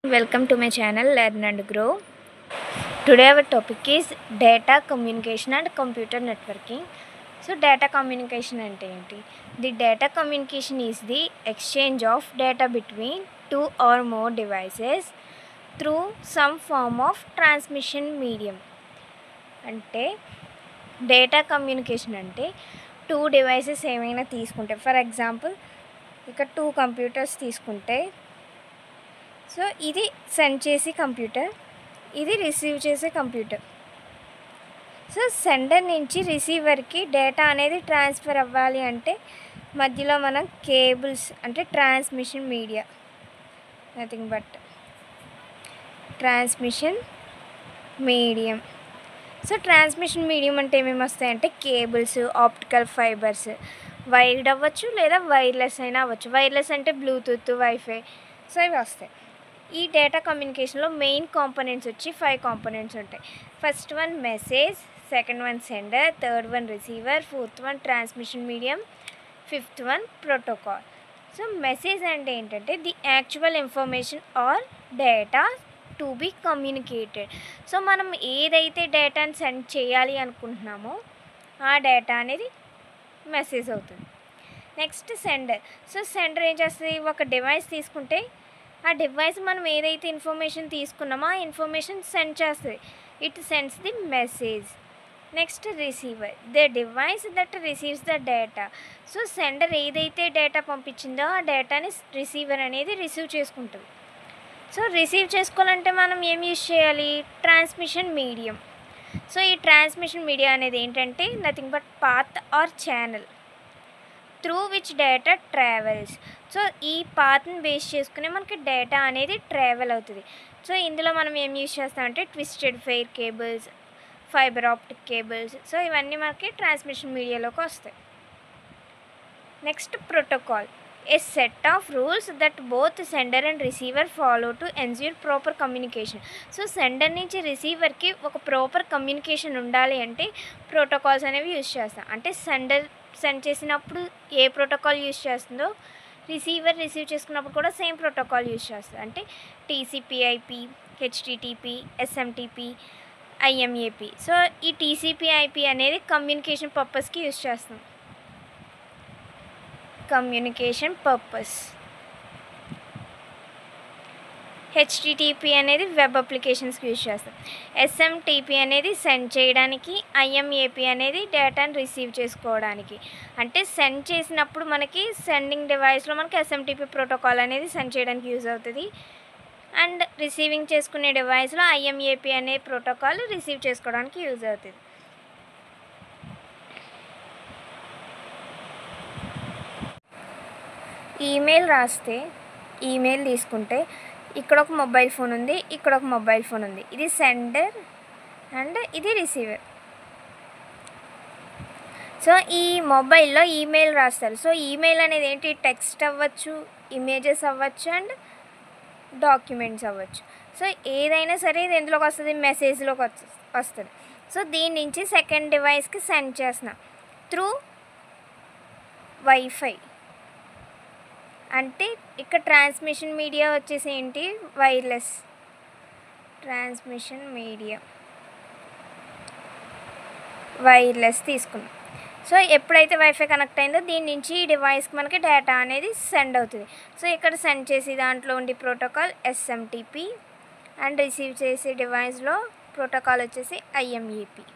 Welcome to my channel Learn and Grow. Today our topic is data communication and computer networking. So data communication ante enti? The data communication is the exchange of data between two or more devices through some form of transmission medium. అంటే data communication అంటే two devices ఏమైనా తీసుకుంటే, for example ఇక్కడ two computers తీసుకుంటే, so ఇది send చేసే computer, ఇది receive చేసే కంప్యూటర్. సో సెండర్ నుంచి రిసీవర్కి డేటా అనేది ట్రాన్స్ఫర్ అవ్వాలి అంటే మధ్యలో మనం కేబుల్స్ అంటే transmission media, nothing but transmission medium. So transmission medium అంటే ఏమేమి వస్తాయంటే కేబుల్స్, ఆప్టికల్ ఫైబర్స్, వైర్డ్ అవ్వచ్చు లేదా వైర్లెస్ అయినా అవ్వచ్చు. వైర్లెస్ అంటే బ్లూటూత్, వైఫై, సో ఇవి వస్తాయి. ఈ డేటా కమ్యూనికేషన్లో మెయిన్ కాంపోనెంట్స్ వచ్చి 5 కాంపోనెంట్స్ ఉంటాయి. First one message, second one sender, third one receiver, fourth one transmission medium, fifth one protocol. So message అంటే ఏంటంటే the actual information are data to be communicated. So మనం ఏదైతే డేటాని send చేయాలి అనుకుంటున్నామో ఆ డేటా అనేది మెసేజ్ అవుతుంది. Next sender. సో సెండర్ ఏం చేస్తుంది, ఒక డివైస్ తీసుకుంటే ఆ డివైస్ మనం ఏదైతే ఇన్ఫర్మేషన్ తీసుకున్నామో ఆ ఇన్ఫర్మేషన్ సెండ్ చేస్తుంది, it sends the message. Next receiver, the device that receives the data. So sender ఏదైతే డేటా పంపించిందో ఆ డేటాని రిసీవర్ అనేది రిసీవ్ చేసుకుంటుంది. సో రిసీవ్ చేసుకోవాలంటే మనం ఏం యూజ్ చేయాలి, ట్రాన్స్మిషన్ మీడియం. సో ఈ ట్రాన్స్మిషన్ మీడియా అనేది ఏంటంటే nothing but path or channel through which data travels. So ఈ పాత్ని బేస్ చేసుకుని మనకి డేటా అనేది ట్రావెల్ అవుతుంది. సో ఇందులో మనం ఏం యూజ్ చేస్తామంటే twisted fair cables, fibre optic cables. So ఇవన్నీ మనకి ట్రాన్స్మిషన్ మీడియాలోకి వస్తాయి. Next protocol, a set of rules that both sender and receiver follow to ensure proper communication. So sender నుంచి రిసీవర్కి ఒక ప్రాపర్ కమ్యూనికేషన్ ఉండాలి అంటే ప్రోటోకాల్స్ అనేవి యూజ్ చేస్తాం. అంటే సెండర్ సెండ్ చేసినప్పుడు ఏ ప్రోటోకాల్ యూజ్ చేస్తుందో రిసీవర్ రిసీవ్ చేసుకున్నప్పుడు కూడా సేమ్ ప్రోటోకాల్ యూజ్ చేస్తుంది. అంటే టీసీపీఐపి, హెచ్టిటిపి, ఎస్ఎంటిపి, ఐఎంఏపి. సో ఈ టీసీపీఐపి అనేది కమ్యూనికేషన్ పర్పస్కి యూజ్ చేస్తాం, కమ్యూనికేషన్ పర్పస్. హెచ్టిటిపి అనేది వెబ్ అప్లికేషన్స్కి యూజ్ చేస్తాం. ఎస్ఎంటిపి అనేది సెండ్ చేయడానికి, ఐఎంఏపి అనేది డేటాను రిసీవ్ చేసుకోవడానికి. అంటే సెండ్ చేసినప్పుడు మనకి సెండింగ్ డివైస్లో మనకి ఎస్ఎంటిపి ప్రోటోకాల్ అనేది సెండ్ చేయడానికి యూజ్ అవుతుంది, అండ్ రిసీవింగ్ చేసుకునే డివైస్లో ఐఎంఏపి అనే ప్రోటోకాల్ రిసీవ్ చేసుకోవడానికి యూజ్ అవుతుంది. ఈమెయిల్ రాస్తే, ఈమెయిల్ తీసుకుంటే ఇక్కడ ఒక మొబైల్ ఫోన్ ఉంది, ఇక్కడ ఒక మొబైల్ ఫోన్ ఉంది, ఇది సెండర్ అండ్ ఇది రిసీవర్. సో ఈ మొబైల్లో ఈమెయిల్ రాస్తారు. సో ఈమెయిల్ అనేది ఏంటి, టెక్స్ట్ అవ్వచ్చు, ఇమేజెస్ అవ్వచ్చు, అండ్ డాక్యుమెంట్స్ అవ్వచ్చు. సో ఏదైనా సరే ఇది ఎందులోకి వస్తుంది, మెసేజ్లోకి వస్తుంది. సో దీని నుంచి సెకండ్ డివైస్కి సెండ్ చేస్తున్నాం త్రూ వైఫై. అంటే ఇక్కడ ట్రాన్స్మిషన్ మీడియా వచ్చేసి ఏంటి, వైర్లెస్ ట్రాన్స్మిషన్ మీడియా, వైర్లెస్ తీసుకున్నాం. సో ఎప్పుడైతే వైఫై కనెక్ట్ అయిందో దీని నుంచి ఈ డివైస్కి మనకి డేటా అనేది సెండ్ అవుతుంది. సో ఇక్కడ సెండ్ చేసి దాంట్లో ఉండి ప్రోటోకాల్ ఎస్ఎంటిపి, అండ్ రిసీవ్ చేసే డివైస్లో ప్రోటోకాల్ వచ్చేసి ఐఎంఏపి.